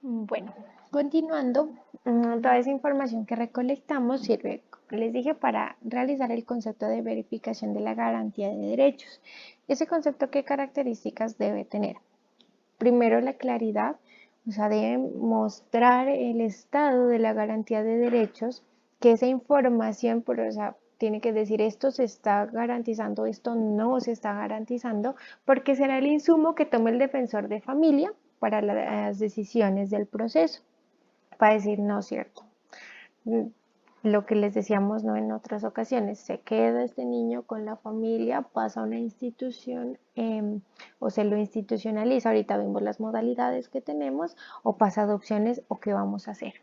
Bueno, continuando, toda esa información que recolectamos sirve, como les dije, para realizar el concepto de verificación de la garantía de derechos. Ese concepto, ¿qué características debe tener? Primero, la claridad, o sea, debe mostrar el estado de la garantía de derechos, que esa información, o sea, tiene que decir esto se está garantizando, esto no se está garantizando, porque será el insumo que tome el defensor de familia para las decisiones del proceso, para decir no es cierto. Lo que les decíamos, ¿no?, en otras ocasiones, se queda este niño con la familia, pasa a una institución o se lo institucionaliza, ahorita vemos las modalidades que tenemos, o pasa a adopciones o qué vamos a hacer.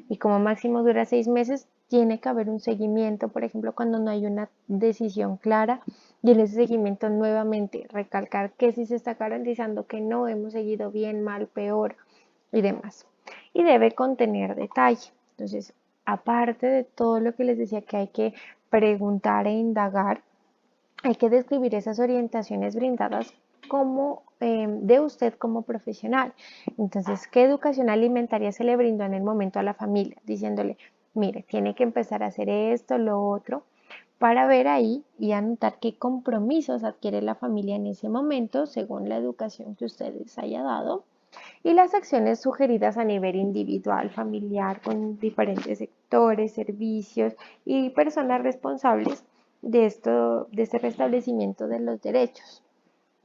Y como máximo dura 6 meses, tiene que haber un seguimiento, por ejemplo, cuando no hay una decisión clara, y en ese seguimiento nuevamente recalcar que sí se está garantizando, que no hemos seguido bien, mal, peor y demás. Y debe contener detalle. Entonces, aparte de todo lo que les decía que hay que preguntar e indagar, hay que describir esas orientaciones brindadas como de usted como profesional. Entonces, ¿qué educación alimentaria se le brindó en el momento a la familia? Diciéndole, mire, tiene que empezar a hacer esto, lo otro, para ver ahí y anotar qué compromisos adquiere la familia en ese momento según la educación que ustedes haya dado y las acciones sugeridas a nivel individual, familiar, con diferentes sectores, servicios y personas responsables de este restablecimiento de los derechos.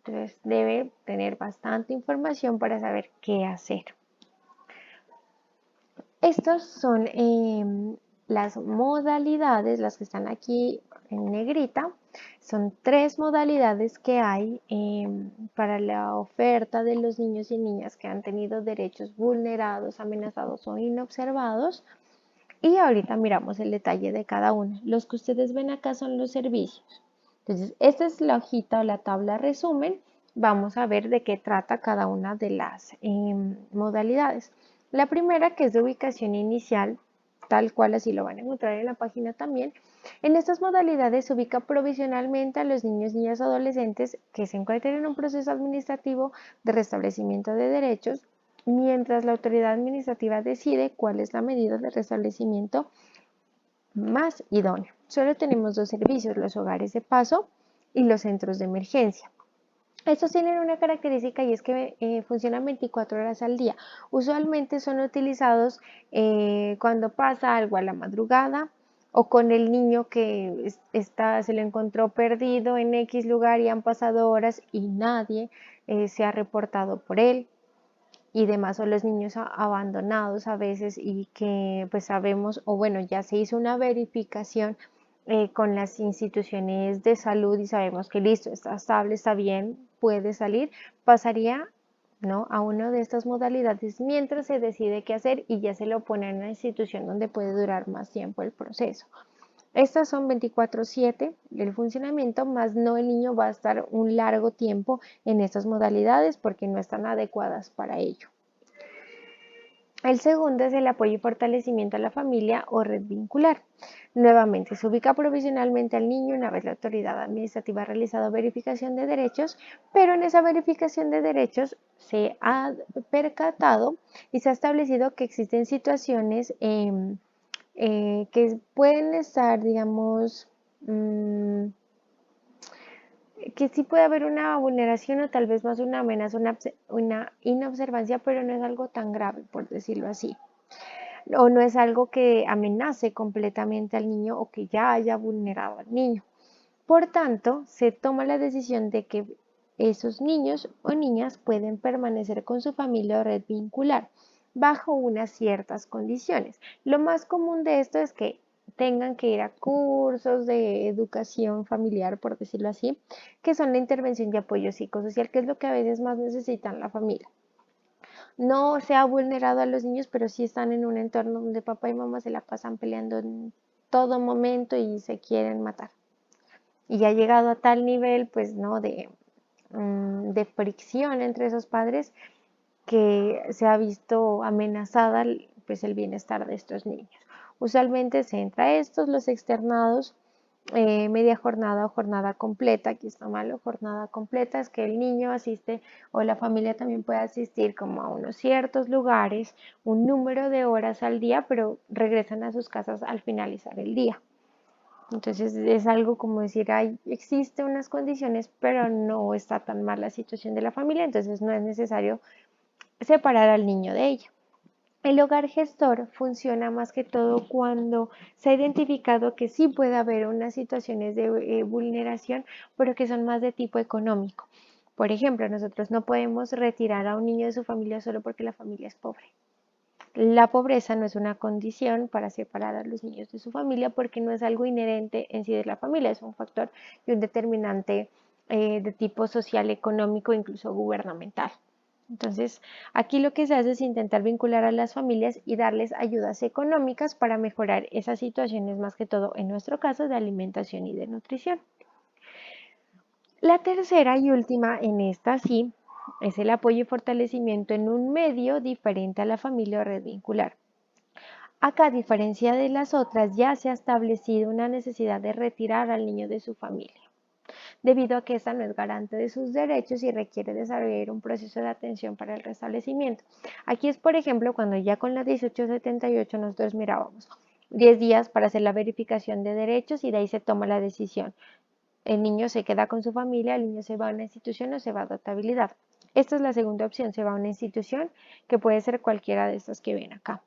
Entonces debe tener bastante información para saber qué hacer. Estas son las modalidades, las que están aquí en negrita. Son 3 modalidades que hay para la oferta de los niños y niñas que han tenido derechos vulnerados, amenazados o inobservados. Y ahorita miramos el detalle de cada una. Los que ustedes ven acá son los servicios. Entonces, esta es la hojita o la tabla resumen. Vamos a ver de qué trata cada una de las modalidades. La primera, que es de ubicación inicial, tal cual así lo van a encontrar en la página también. En estas modalidades se ubica provisionalmente a los niños, niñas o adolescentes que se encuentren en un proceso administrativo de restablecimiento de derechos, mientras la autoridad administrativa decide cuál es la medida de restablecimiento más idónea. Solo tenemos 2 servicios, los hogares de paso y los centros de emergencia. Estos tienen una característica y es que funcionan 24 horas al día. Usualmente son utilizados cuando pasa algo a la madrugada o con el niño que se le encontró perdido en X lugar y han pasado horas y nadie se ha reportado por él y demás, o los niños abandonados a veces y que pues sabemos, o bueno, ya se hizo una verificación con las instituciones de salud y sabemos que listo, está estable, está bien, puede salir, pasaría, ¿no?, a una de estas modalidades mientras se decide qué hacer y ya se lo pone en una institución donde puede durar más tiempo el proceso. Estas son 24/7 el funcionamiento, más no el niño va a estar un largo tiempo en estas modalidades porque no están adecuadas para ello. El segundo es el apoyo y fortalecimiento a la familia o red vincular. Nuevamente, se ubica provisionalmente al niño una vez la autoridad administrativa ha realizado verificación de derechos, pero en esa verificación de derechos se ha percatado y se ha establecido que existen situaciones que pueden estar, digamos, que sí puede haber una vulneración o tal vez más una amenaza, una inobservancia, pero no es algo tan grave, por decirlo así. O no es algo que amenace completamente al niño o que ya haya vulnerado al niño. Por tanto, se toma la decisión de que esos niños o niñas pueden permanecer con su familia o red vincular bajo unas ciertas condiciones. Lo más común de esto es que tengan que ir a cursos de educación familiar, por decirlo así, que son la intervención de apoyo psicosocial, que es lo que a veces más necesitan la familia. No se ha vulnerado a los niños, pero sí están en un entorno donde papá y mamá se la pasan peleando en todo momento y se quieren matar. Y ha llegado a tal nivel, pues, ¿no?, de fricción entre esos padres que se ha visto amenazada, pues, el bienestar de estos niños. Usualmente se entra a estos, los externados, media jornada o jornada completa. Aquí está malo, jornada completa es que el niño asiste o la familia también puede asistir como a unos ciertos lugares, un número de horas al día, pero regresan a sus casas al finalizar el día. Entonces es algo como decir, hay, existe unas condiciones, pero no está tan mal la situación de la familia, entonces no es necesario separar al niño de ella. El hogar gestor funciona más que todo cuando se ha identificado que sí puede haber unas situaciones de vulneración, pero que son más de tipo económico. Por ejemplo, nosotros no podemos retirar a un niño de su familia solo porque la familia es pobre. La pobreza no es una condición para separar a los niños de su familia porque no es algo inherente en sí de la familia, es un factor y un determinante de tipo social, económico, incluso gubernamental. Entonces, aquí lo que se hace es intentar vincular a las familias y darles ayudas económicas para mejorar esas situaciones, más que todo en nuestro caso de alimentación y de nutrición. La tercera y última en esta sí es el apoyo y fortalecimiento en un medio diferente a la familia o red vincular. Acá, a diferencia de las otras, ya se ha establecido una necesidad de retirar al niño de su familia, debido a que esta no es garante de sus derechos y requiere desarrollar un proceso de atención para el restablecimiento. Aquí es, por ejemplo, cuando ya con la 1878 nosotros mirábamos 10 días para hacer la verificación de derechos y de ahí se toma la decisión. El niño se queda con su familia, el niño se va a una institución o se va a adoptabilidad. Esta es la segunda opción, se va a una institución que puede ser cualquiera de estas que ven acá.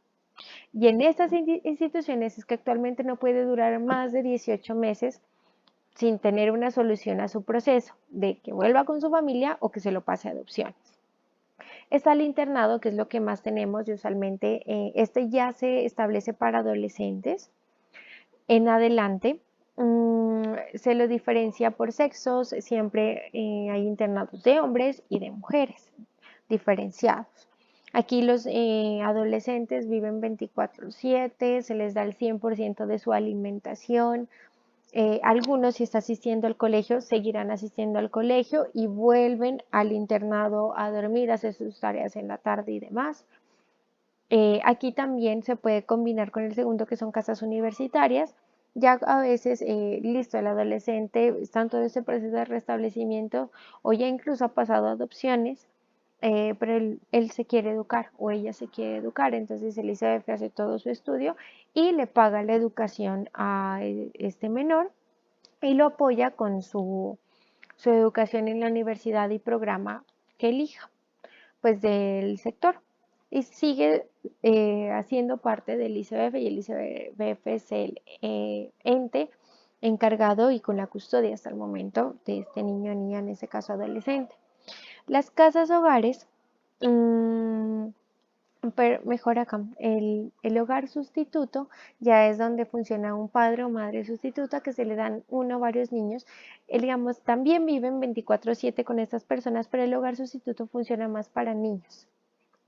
Y en estas instituciones es que actualmente no puede durar más de 18 meses sin tener una solución a su proceso, de que vuelva con su familia o que se lo pase a adopciones. Está el internado, que es lo que más tenemos y usualmente este ya se establece para adolescentes. En adelante se lo diferencia por sexos, siempre hay internados de hombres y de mujeres diferenciados. Aquí los adolescentes viven 24/7, se les da el 100% de su alimentación. Algunos, si está asistiendo al colegio, seguirán asistiendo al colegio y vuelven al internado a dormir, a hacer sus tareas en la tarde y demás. Aquí también se puede combinar con el segundo, que son casas universitarias. Ya a veces, listo, el adolescente está en todo ese proceso de restablecimiento o ya incluso ha pasado adopciones, pero él se quiere educar o ella se quiere educar, entonces el ICBF hace todo su estudio y le paga la educación a este menor y lo apoya con su educación en la universidad y programa que elija, pues del sector. Y sigue haciendo parte del ICBF y el ICBF es el ente encargado y con la custodia hasta el momento de este niño o niña, en este caso adolescente. Las casas hogares mmm, pero mejor acá, el hogar sustituto ya es donde funciona un padre o madre sustituta que se le dan uno o varios niños. Digamos, también viven 24/7 con estas personas, pero el hogar sustituto funciona más para niños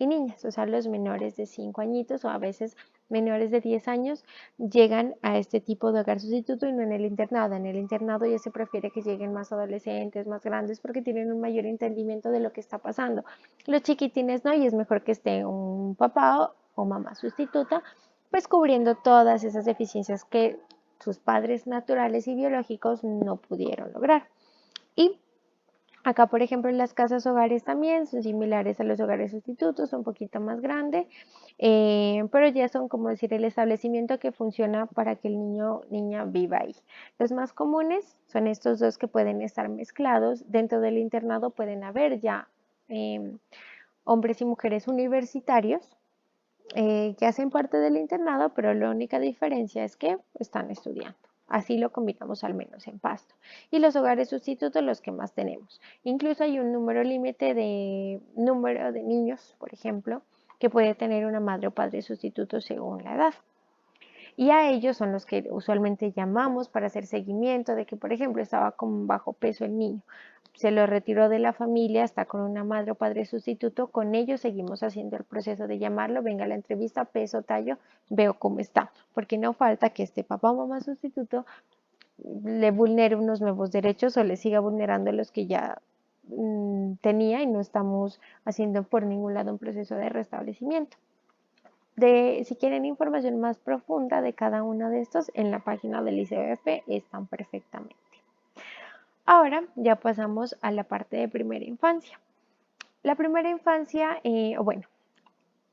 y niñas, o sea, los menores de 5 añitos o a veces menores de 10 años llegan a este tipo de hogar sustituto y no en el internado. En el internado ya se prefiere que lleguen más adolescentes, más grandes, porque tienen un mayor entendimiento de lo que está pasando. Los chiquitines no, y es mejor que esté un papá o mamá sustituta, pues cubriendo todas esas deficiencias que sus padres naturales y biológicos no pudieron lograr. Y acá, por ejemplo, en las casas hogares también son similares a los hogares sustitutos, un poquito más grande, pero ya son como decir el establecimiento que funciona para que el niño o niña viva ahí. Los más comunes son estos dos que pueden estar mezclados. Dentro del internado pueden haber ya hombres y mujeres universitarios que hacen parte del internado, pero la única diferencia es que están estudiando. Así lo combinamos al menos en Pasto. Y los hogares sustitutos los que más tenemos. Incluso hay un número límite de número de niños, por ejemplo, que puede tener una madre o padre sustituto según la edad. Y a ellos son los que usualmente llamamos para hacer seguimiento de que, por ejemplo, estaba con bajo peso el niño. Se lo retiró de la familia, está con una madre o padre sustituto. Con ellos seguimos haciendo el proceso de llamarlo, venga a la entrevista, peso, tallo, veo cómo está. Porque no falta que este papá o mamá sustituto le vulnere unos nuevos derechos o le siga vulnerando los que ya tenía y no estamos haciendo por ningún lado un proceso de restablecimiento. Si quieren información más profunda de cada uno de estos, en la página del ICBF están perfectamente. Ahora ya pasamos a la parte de primera infancia. La primera infancia,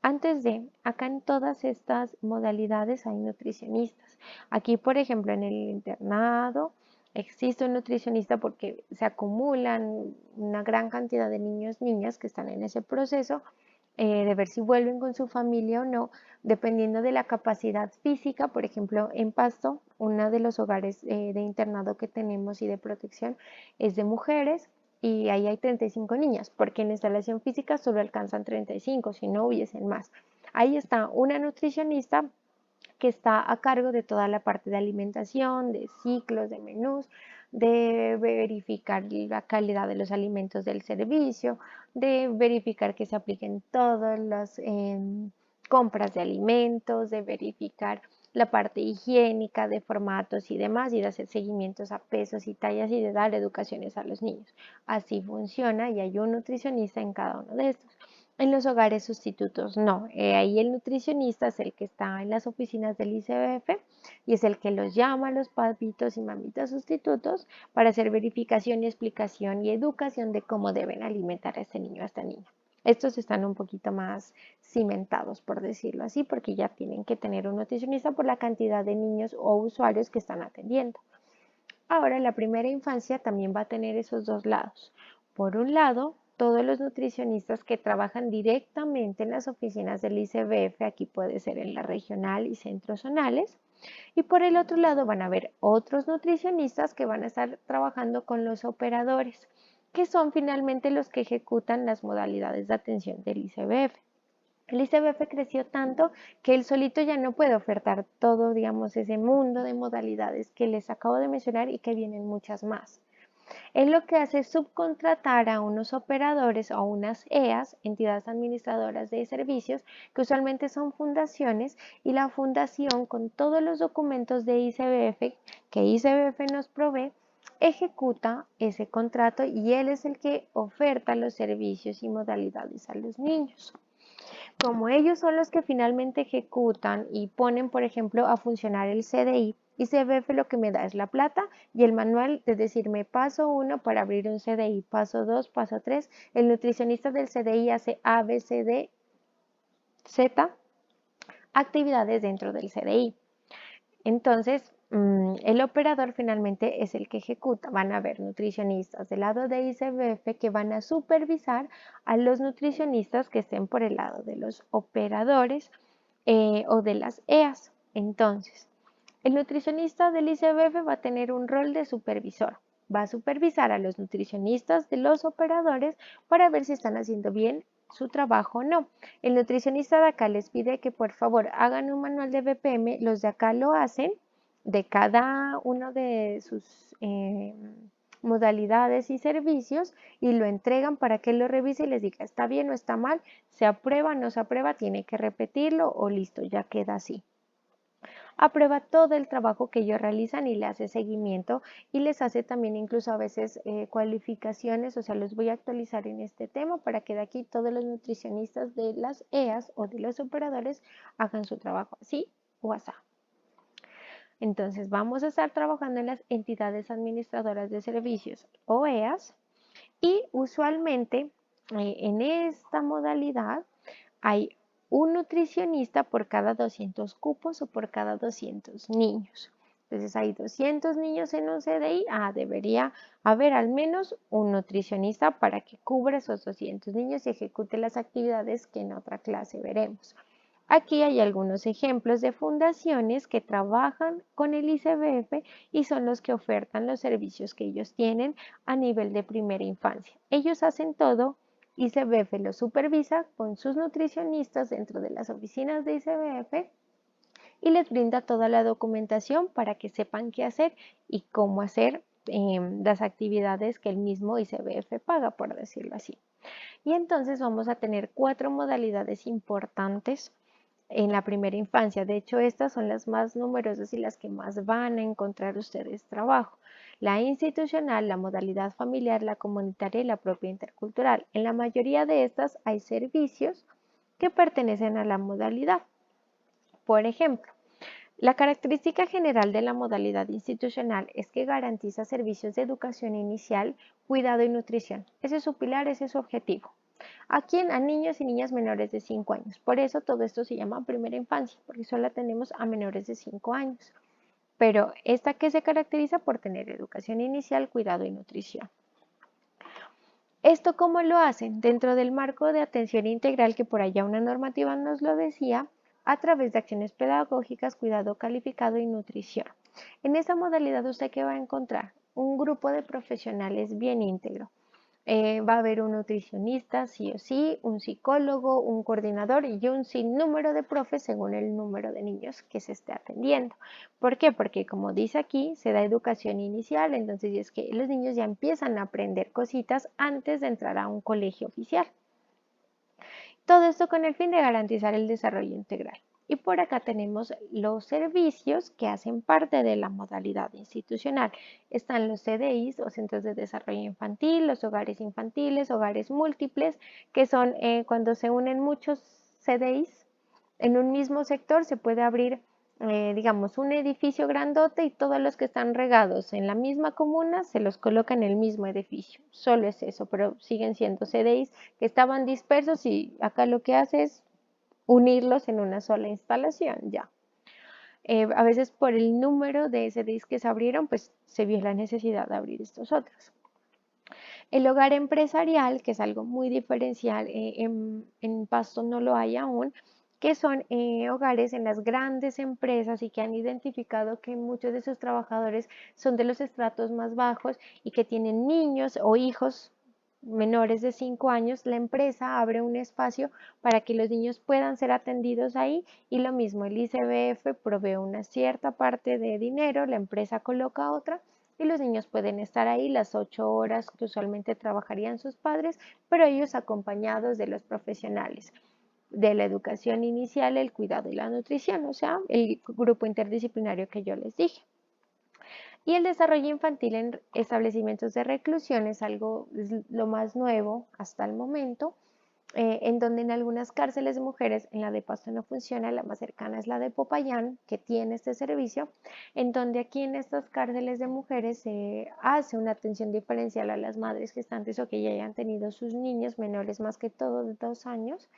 antes de, acá en todas estas modalidades hay nutricionistas. Aquí, por ejemplo, en el internado existe un nutricionista porque se acumulan una gran cantidad de niños, niñas que están en ese proceso de ver si vuelven con su familia o no, dependiendo de la capacidad física. Por ejemplo, en Pasto, uno de los hogares de internado que tenemos y de protección es de mujeres y ahí hay 35 niñas, porque en instalación física solo alcanzan 35, si no hubiesen más. Ahí está una nutricionista que está a cargo de toda la parte de alimentación, de ciclos, de menús, de verificar la calidad de los alimentos del servicio, de verificar que se apliquen todas las compras de alimentos, de verificar la parte higiénica de formatos y demás, y de hacer seguimientos a pesos y tallas y de dar educaciones a los niños. Así funciona y hay un nutricionista en cada uno de estos. En los hogares sustitutos no, ahí el nutricionista es el que está en las oficinas del ICBF y es el que los llama a los papitos y mamitas sustitutos para hacer verificación y explicación y educación de cómo deben alimentar a este niño o a esta niña. Estos están un poquito más cimentados, por decirlo así, porque ya tienen que tener un nutricionista por la cantidad de niños o usuarios que están atendiendo. Ahora, la primera infancia también va a tener esos dos lados. Por un lado, todos los nutricionistas que trabajan directamente en las oficinas del ICBF, aquí puede ser en la regional y centros zonales, y por el otro lado van a haber otros nutricionistas que van a estar trabajando con los operadores, que son finalmente los que ejecutan las modalidades de atención del ICBF. El ICBF creció tanto que él solito ya no puede ofertar todo, digamos, ese mundo de modalidades que les acabo de mencionar y que vienen muchas más. Él lo que hace es subcontratar a unos operadores o a unas EAs, entidades administradoras de servicios, que usualmente son fundaciones, y la fundación con todos los documentos de ICBF que ICBF nos provee, ejecuta ese contrato y él es el que oferta los servicios y modalidades a los niños. Como ellos son los que finalmente ejecutan y ponen, por ejemplo, a funcionar el CDI, y CBF lo que me da es la plata y el manual de decirme paso 1 para abrir un CDI, paso 2, paso 3. El nutricionista del CDI hace A, B, C, D, Z actividades dentro del CDI. Entonces, el operador finalmente es el que ejecuta. Van a haber nutricionistas del lado de ICBF que van a supervisar a los nutricionistas que estén por el lado de los operadores o de las EAs. Entonces, el nutricionista del ICBF va a tener un rol de supervisor. Va a supervisar a los nutricionistas de los operadores para ver si están haciendo bien su trabajo o no. El nutricionista de acá les pide que por favor hagan un manual de BPM, los de acá lo hacen de cada uno de sus modalidades y servicios y lo entregan para que lo revise y les diga está bien o está mal, se aprueba, no se aprueba, tiene que repetirlo o listo, ya queda así. Aprueba todo el trabajo que ellos realizan y le hace seguimiento y les hace también incluso a veces cualificaciones, o sea, los voy a actualizar en este tema para que de aquí todos los nutricionistas de las EAs o de los operadores hagan su trabajo así o así. Entonces vamos a estar trabajando en las entidades administradoras de servicios o EAs y usualmente en esta modalidad hay un nutricionista por cada 200 cupos o por cada 200 niños. Entonces hay 200 niños en un CDI, debería haber al menos un nutricionista para que cubra esos 200 niños y ejecute las actividades que en otra clase veremos. Aquí hay algunos ejemplos de fundaciones que trabajan con el ICBF y son los que ofertan los servicios que ellos tienen a nivel de primera infancia. Ellos hacen todo, ICBF lo supervisa con sus nutricionistas dentro de las oficinas de ICBF y les brinda toda la documentación para que sepan qué hacer y cómo hacer las actividades que el mismo ICBF paga, por decirlo así. Y entonces vamos a tener 4 modalidades importantes en la primera infancia. De hecho, estas son las más numerosas y las que más van a encontrar ustedes trabajo. La institucional, la modalidad familiar, la comunitaria y la propia intercultural. En la mayoría de estas hay servicios que pertenecen a la modalidad. Por ejemplo, la característica general de la modalidad institucional es que garantiza servicios de educación inicial, cuidado y nutrición. Ese es su pilar, ese es su objetivo. ¿A quién? A niños y niñas menores de 5 años. Por eso todo esto se llama primera infancia, porque solo tenemos a menores de 5 años. Pero esta que se caracteriza por tener educación inicial, cuidado y nutrición. ¿Esto cómo lo hacen? Dentro del marco de atención integral, que por allá una normativa nos lo decía, a través de acciones pedagógicas, cuidado calificado y nutrición. En esta modalidad, ¿usted qué va a encontrar? Un grupo de profesionales bien íntegro. Va a haber un nutricionista, sí o sí, un psicólogo, un coordinador y un sinnúmero de profes según el número de niños que se esté atendiendo. ¿Por qué? Porque como dice aquí, se da educación inicial, entonces es que los niños ya empiezan a aprender cositas antes de entrar a un colegio oficial. Todo esto con el fin de garantizar el desarrollo integral. Y por acá tenemos los servicios que hacen parte de la modalidad institucional. Están los CDIs o Centros de Desarrollo Infantil, los hogares infantiles, hogares múltiples, que son cuando se unen muchos CDIs en un mismo sector, se puede abrir, digamos, un edificio grandote y todos los que están regados en la misma comuna se los coloca en el mismo edificio. Solo es eso, pero siguen siendo CDIs que estaban dispersos y acá lo que hace es unirlos en una sola instalación, ya. A veces por el número de CDIs que se abrieron, pues se vio la necesidad de abrir estos otros. El hogar empresarial, que es algo muy diferencial, en Pasto no lo hay aún, que son hogares en las grandes empresas y que han identificado que muchos de sus trabajadores son de los estratos más bajos y que tienen niños o hijos menores de 5 años, la empresa abre un espacio para que los niños puedan ser atendidos ahí y lo mismo, el ICBF provee una cierta parte de dinero, la empresa coloca otra y los niños pueden estar ahí las 8 horas que usualmente trabajarían sus padres, pero ellos acompañados de los profesionales de la educación inicial, el cuidado y la nutrición, o sea, el grupo interdisciplinario que yo les dije. Y el desarrollo infantil en establecimientos de reclusión es algo, es lo más nuevo hasta el momento, en donde en algunas cárceles de mujeres, en la de Pasto no funciona, la más cercana es la de Popayán, que tiene este servicio, en donde aquí en estas cárceles de mujeres se hace una atención diferencial a las madres gestantes o que ya hayan tenido sus niños menores más que todo de 2 años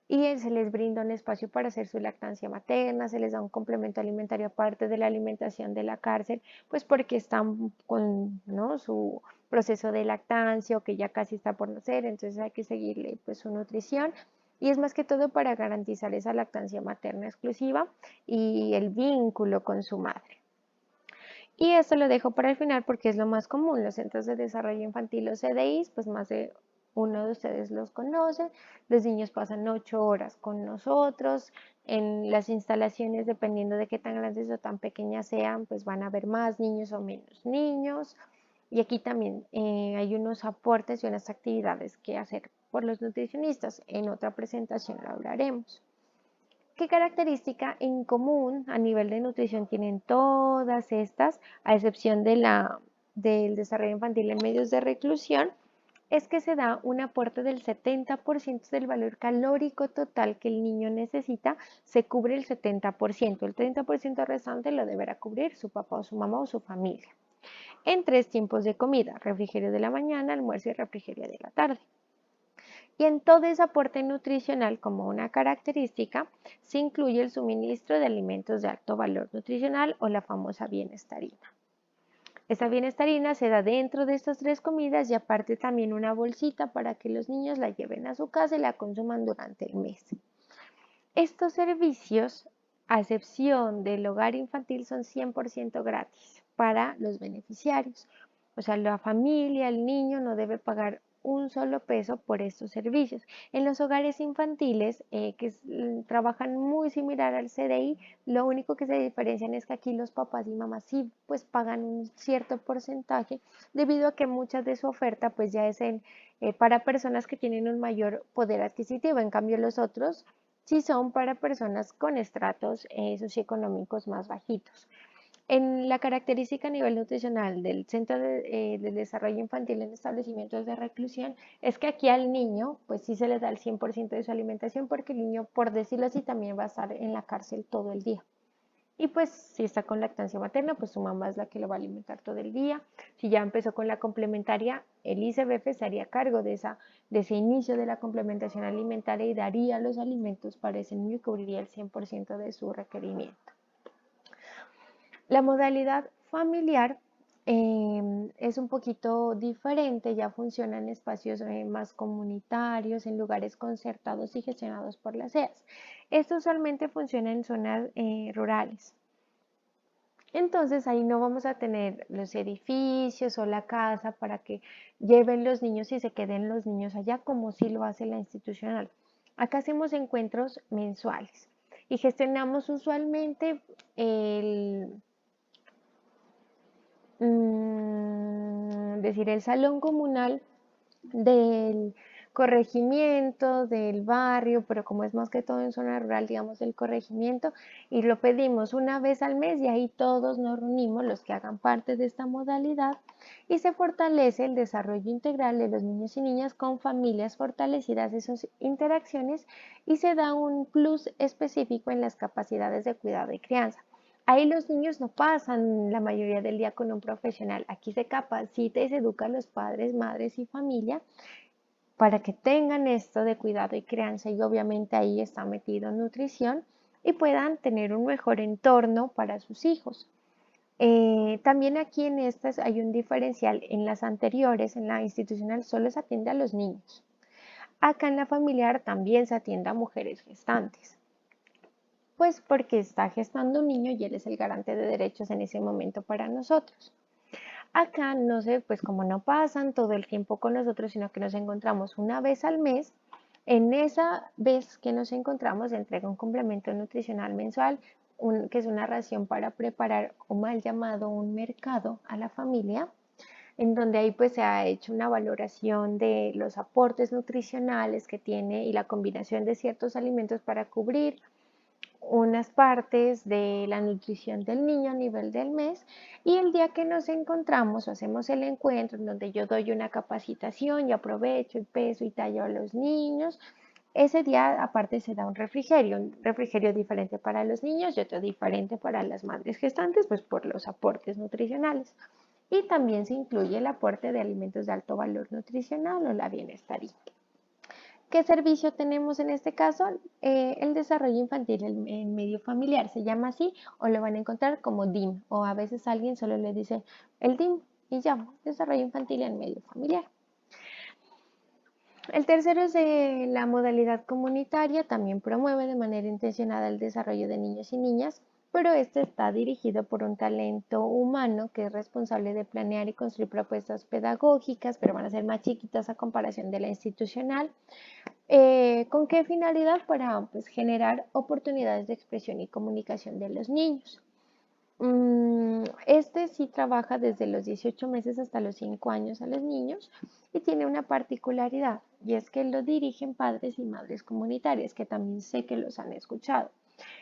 y se les brinda un espacio para hacer su lactancia materna, se les da un complemento alimentario aparte de la alimentación de la cárcel, pues porque están con, ¿no?, su proceso de lactancia o que ya casi está por nacer, entonces hay que seguirle pues su nutrición y es más que todo para garantizar esa lactancia materna exclusiva y el vínculo con su madre. Y esto lo dejo para el final porque es lo más común. Los centros de desarrollo infantil, los CDIs, pues más de uno de ustedes los conoce. Los niños pasan 8 horas con nosotros. En las instalaciones, dependiendo de qué tan grandes o tan pequeñas sean, pues van a haber más niños o menos niños. Y aquí también hay unos aportes y unas actividades que hacer por los nutricionistas. En otra presentación lo hablaremos. ¿Qué característica en común a nivel de nutrición tienen todas estas, a excepción del desarrollo infantil en medios de reclusión? Es que se da un aporte del 70% del valor calórico total que el niño necesita, se cubre el 70%, el 30% restante lo deberá cubrir su papá o su mamá o su familia. En 3 tiempos de comida, refrigerio de la mañana, almuerzo y refrigerio de la tarde. Y en todo ese aporte nutricional, como una característica, se incluye el suministro de alimentos de alto valor nutricional o la famosa bienestarina. Esta bienestarina se da dentro de estas 3 comidas y aparte también una bolsita para que los niños la lleven a su casa y la consuman durante el mes. Estos servicios, a excepción del hogar infantil, son 100% gratis para los beneficiarios. O sea, la familia, el niño no debe pagar un solo peso por estos servicios. En los hogares infantiles, trabajan muy similar al CDI, lo único que se diferencian es que aquí los papás y mamás sí pues pagan un cierto porcentaje debido a que muchas de su oferta pues ya es para personas que tienen un mayor poder adquisitivo. En cambio los otros sí son para personas con estratos socioeconómicos más bajitos. En la característica a nivel nutricional del Centro de Desarrollo Infantil en establecimientos de reclusión es que aquí al niño, pues sí se le da el 100% de su alimentación porque el niño, por decirlo así, también va a estar en la cárcel todo el día. Y pues si está con lactancia materna, pues su mamá es la que lo va a alimentar todo el día. Si ya empezó con la complementaria, el ICBF se haría cargo de ese inicio de la complementación alimentaria y daría los alimentos para ese niño y cubriría el 100% de su requerimiento. La modalidad familiar es un poquito diferente, ya funciona en espacios más comunitarios, en lugares concertados y gestionados por las SEAS. Esto usualmente funciona en zonas rurales. Entonces ahí no vamos a tener los edificios o la casa para que lleven los niños y se queden los niños allá como si lo hace la institucional. Acá hacemos encuentros mensuales y gestionamos usualmente el, el salón comunal del corregimiento, del barrio, pero como es más que todo en zona rural, digamos del corregimiento, y lo pedimos una vez al mes y ahí todos nos reunimos, los que hagan parte de esta modalidad, y se fortalece el desarrollo integral de los niños y niñas con familias fortalecidas esas interacciones y se da un plus específico en las capacidades de cuidado y crianza. Ahí los niños no pasan la mayoría del día con un profesional. Aquí se capacita y se educa a los padres, madres y familia para que tengan esto de cuidado y crianza y obviamente ahí está metido nutrición y puedan tener un mejor entorno para sus hijos. También aquí en estas hay un diferencial. En las anteriores, en la institucional, solo se atiende a los niños. Acá en la familiar también se atiende a mujeres gestantes. Pues porque está gestando un niño y él es el garante de derechos en ese momento para nosotros. Acá no sé, pues como no pasan todo el tiempo con nosotros, sino que nos encontramos una vez al mes, en esa vez que nos encontramos se entrega un complemento nutricional mensual, que es una ración para preparar o mal llamado un mercado a la familia, en donde ahí pues se ha hecho una valoración de los aportes nutricionales que tiene y la combinación de ciertos alimentos para cubrir unas partes de la nutrición del niño a nivel del mes y el día que nos encontramos o hacemos el encuentro en donde yo doy una capacitación y aprovecho y peso y tallo a los niños, ese día aparte se da un refrigerio diferente para los niños y otro diferente para las madres gestantes, pues por los aportes nutricionales. Y también se incluye el aporte de alimentos de alto valor nutricional o la bienestaría. ¿Qué servicio tenemos en este caso? El desarrollo infantil en medio familiar, se llama así, o lo van a encontrar como DIM, o a veces alguien solo le dice el DIM y ya, desarrollo infantil en medio familiar. El tercero es la modalidad comunitaria, también promueve de manera intencionada el desarrollo de niños y niñas, pero este está dirigido por un talento humano que es responsable de planear y construir propuestas pedagógicas, pero van a ser más chiquitas a comparación de la institucional. ¿Con qué finalidad? Para pues, generar oportunidades de expresión y comunicación de los niños. Este sí trabaja desde los 18 meses hasta los 5 años a los niños y tiene una particularidad y es que lo dirigen padres y madres comunitarias, que también sé que los han escuchado.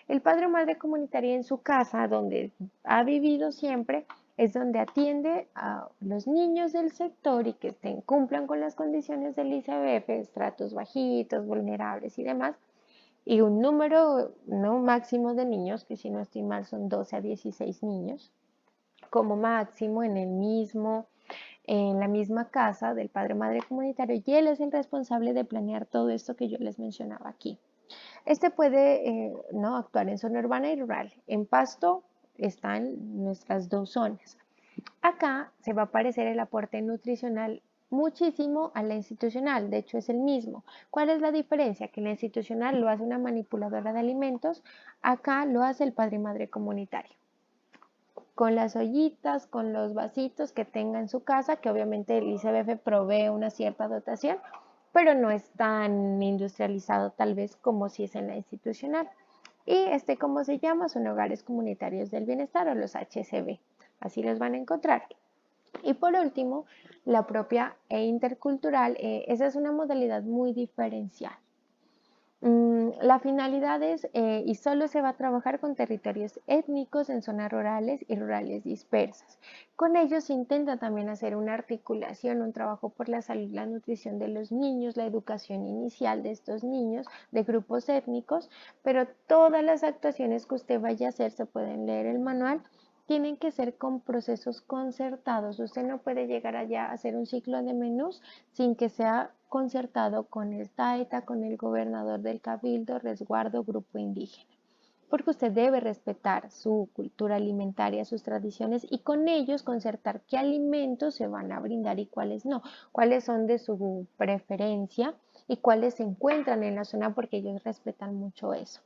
El padre o madre comunitaria en su casa, donde ha vivido siempre, es donde atiende a los niños del sector y que cumplan con las condiciones del ICBF, estratos bajitos, vulnerables y demás, y un número no máximo de niños, que si no estoy mal son 12 a 16 niños, como máximo en la misma casa del padre o madre comunitario, y él es el responsable de planear todo esto que yo les mencionaba aquí. Este puede ¿no? actuar en zona urbana y rural. En Pasto están nuestras dos zonas. Acá se va a aparecer el aporte nutricional muchísimo a la institucional, de hecho es el mismo. ¿Cuál es la diferencia? Que la institucional lo hace una manipuladora de alimentos, acá lo hace el padre y madre comunitario. Con las ollitas, con los vasitos que tenga en su casa, que obviamente el ICBF provee una cierta dotación, pero no es tan industrializado tal vez como si es en la institucional. Y ¿cómo se llama? Son hogares comunitarios del bienestar o los HCB. Así los van a encontrar. Y por último, la propia e intercultural, esa es una modalidad muy diferencial. La finalidad es, y solo se va a trabajar con territorios étnicos en zonas rurales y rurales dispersas. Con ellos se intenta también hacer una articulación, un trabajo por la salud y la nutrición de los niños, la educación inicial de estos niños, de grupos étnicos, pero todas las actuaciones que usted vaya a hacer, se pueden leer el manual, tienen que ser con procesos concertados. Usted no puede llegar allá a hacer un ciclo de menús sin que sea concertado con el taita, con el gobernador del cabildo, resguardo, grupo indígena. Porque usted debe respetar su cultura alimentaria, sus tradiciones y con ellos concertar qué alimentos se van a brindar y cuáles no, cuáles son de su preferencia y cuáles se encuentran en la zona porque ellos respetan mucho eso.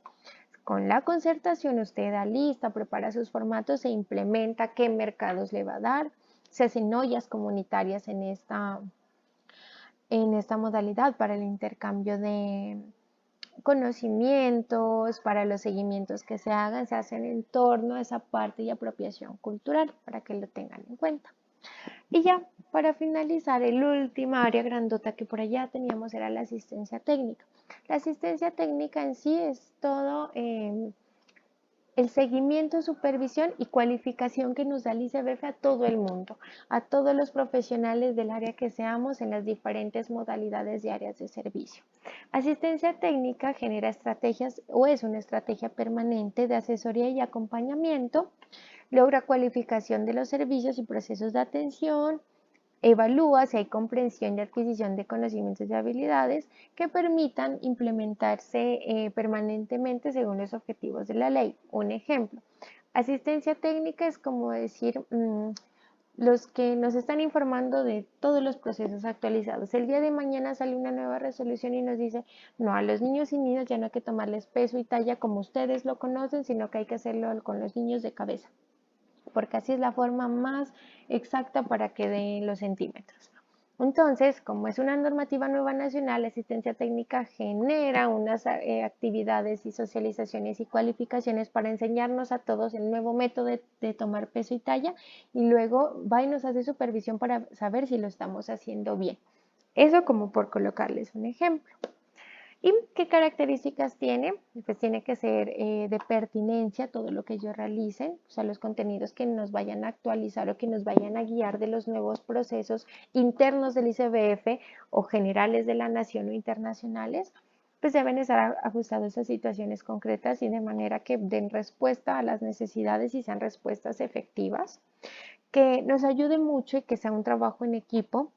Con la concertación usted da lista, prepara sus formatos e implementa qué mercados le va a dar. Se hacen ollas comunitarias en esta modalidad para el intercambio de conocimientos, para los seguimientos que se hagan, se hacen en torno a esa parte y apropiación cultural para que lo tengan en cuenta. Y ya, para finalizar, el último área grandota que por allá teníamos era la asistencia técnica. La asistencia técnica en sí es todo el seguimiento, supervisión y cualificación que nos da el ICBF a todo el mundo, a todos los profesionales del área que seamos en las diferentes modalidades y áreas de servicio. Asistencia técnica genera estrategias o es una estrategia permanente de asesoría y acompañamiento, logra cualificación de los servicios y procesos de atención, evalúa si hay comprensión y adquisición de conocimientos y habilidades que permitan implementarse permanentemente según los objetivos de la ley. Un ejemplo, asistencia técnica es como decir los que nos están informando de todos los procesos actualizados. El día de mañana sale una nueva resolución y nos dice, no, a los niños y niñas ya no hay que tomarles peso y talla como ustedes lo conocen, sino que hay que hacerlo con los niños de cabeza, porque así es la forma más exacta para que den los centímetros. Entonces, como es una normativa nueva nacional, la asistencia técnica genera unas actividades y socializaciones y cualificaciones para enseñarnos a todos el nuevo método de tomar peso y talla y luego va y nos hace supervisión para saber si lo estamos haciendo bien. Eso como por colocarles un ejemplo. ¿Y qué características tiene? Pues tiene que ser de pertinencia todo lo que ellos realicen, o sea, los contenidos que nos vayan a actualizar o que nos vayan a guiar de los nuevos procesos internos del ICBF o generales de la nación o internacionales, pues deben estar ajustados a situaciones concretas y de manera que den respuesta a las necesidades y sean respuestas efectivas, que nos ayude mucho y que sea un trabajo en equipo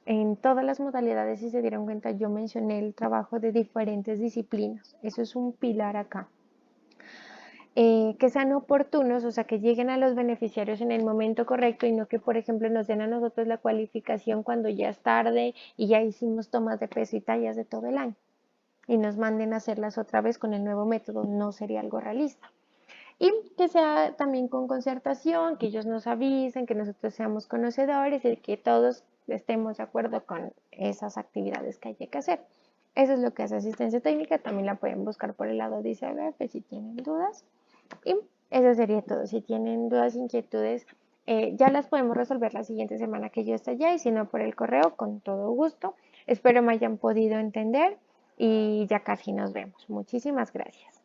en todas las modalidades. Si se dieron cuenta, yo mencioné el trabajo de diferentes disciplinas. Eso es un pilar acá. Que sean oportunos, o sea, que lleguen a los beneficiarios en el momento correcto y no que, por ejemplo, nos den a nosotros la cualificación cuando ya es tarde y ya hicimos tomas de peso y tallas de todo el año y nos manden a hacerlas otra vez con el nuevo método. No sería algo realista. Y que sea también con concertación, que ellos nos avisen, que nosotros seamos conocedores y que todos estemos de acuerdo con esas actividades que hay que hacer. Eso es lo que hace asistencia técnica. También la pueden buscar por el lado de ICBF si tienen dudas. Y eso sería todo. Si tienen dudas, inquietudes, ya las podemos resolver la siguiente semana que yo esté allá y si no por el correo, con todo gusto. Espero me hayan podido entender y ya casi nos vemos. Muchísimas gracias.